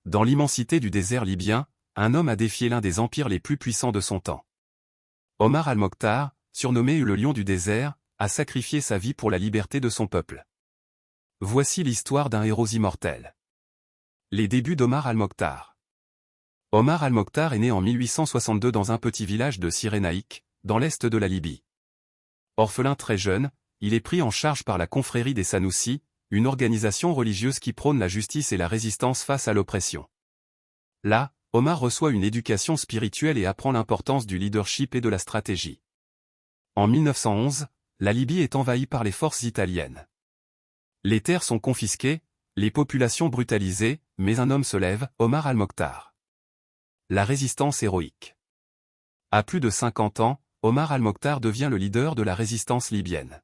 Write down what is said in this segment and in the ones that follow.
Dans l'immensité du désert libyen, un homme a défié l'un des empires les plus puissants de son temps. Omar al-Mokhtar, surnommé le lion du désert, a sacrifié sa vie pour la liberté de son peuple. Voici l'histoire d'un héros immortel. Les débuts d'Omar al-Mokhtar. Omar al-Mokhtar est né en 1862 dans un petit village de Cyrénaïque, dans l'est de la Libye. Orphelin très jeune, il est pris en charge par la confrérie des Sanoussis, une organisation religieuse qui prône la justice et la résistance face à l'oppression. Là, Omar reçoit une éducation spirituelle et apprend l'importance du leadership et de la stratégie. En 1911, la Libye est envahie par les forces italiennes. Les terres sont confisquées, les populations brutalisées, mais un homme se lève, Omar al-Mokhtar. La résistance héroïque. À plus de 50 ans, Omar al-Mokhtar devient le leader de la résistance libyenne.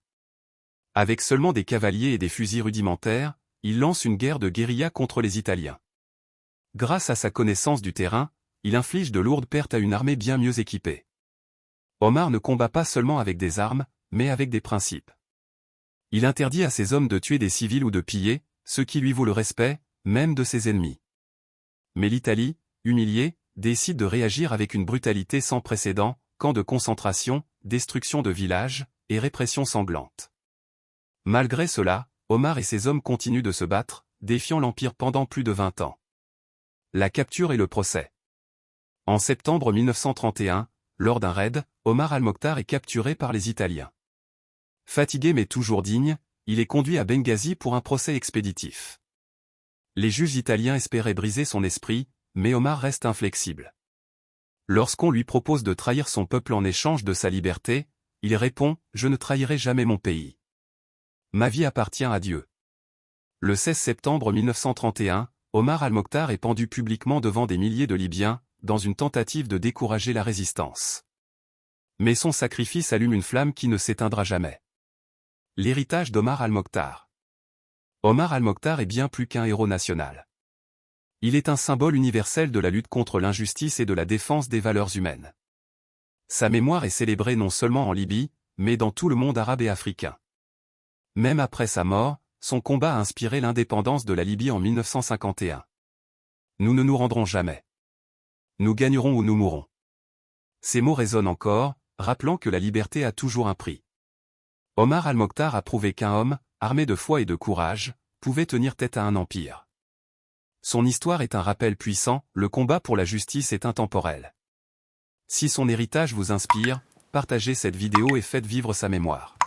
Avec seulement des cavaliers et des fusils rudimentaires, il lance une guerre de guérilla contre les Italiens. Grâce à sa connaissance du terrain, il inflige de lourdes pertes à une armée bien mieux équipée. Omar ne combat pas seulement avec des armes, mais avec des principes. Il interdit à ses hommes de tuer des civils ou de piller, ce qui lui vaut le respect, même de ses ennemis. Mais l'Italie, humiliée, décide de réagir avec une brutalité sans précédent, camps de concentration, destruction de villages, et répression sanglante. Malgré cela, Omar et ses hommes continuent de se battre, défiant l'Empire pendant plus de 20 ans. La capture et le procès. En septembre 1931, lors d'un raid, Omar al-Mokhtar est capturé par les Italiens. Fatigué mais toujours digne, il est conduit à Benghazi pour un procès expéditif. Les juges italiens espéraient briser son esprit, mais Omar reste inflexible. Lorsqu'on lui propose de trahir son peuple en échange de sa liberté, il répond « Je ne trahirai jamais mon pays. Ma vie appartient à Dieu ». Le 16 septembre 1931, Omar al-Mokhtar est pendu publiquement devant des milliers de Libyens, dans une tentative de décourager la résistance. Mais son sacrifice allume une flamme qui ne s'éteindra jamais. L'héritage d'Omar al-Mokhtar. Omar al-Mokhtar est bien plus qu'un héros national. Il est un symbole universel de la lutte contre l'injustice et de la défense des valeurs humaines. Sa mémoire est célébrée non seulement en Libye, mais dans tout le monde arabe et africain. Même après sa mort, son combat a inspiré l'indépendance de la Libye en 1951. Nous ne nous rendrons jamais. Nous gagnerons ou nous mourrons. Ces mots résonnent encore, rappelant que la liberté a toujours un prix. Omar al-Mokhtar a prouvé qu'un homme, armé de foi et de courage, pouvait tenir tête à un empire. Son histoire est un rappel puissant, le combat pour la justice est intemporel. Si son héritage vous inspire, partagez cette vidéo et faites vivre sa mémoire.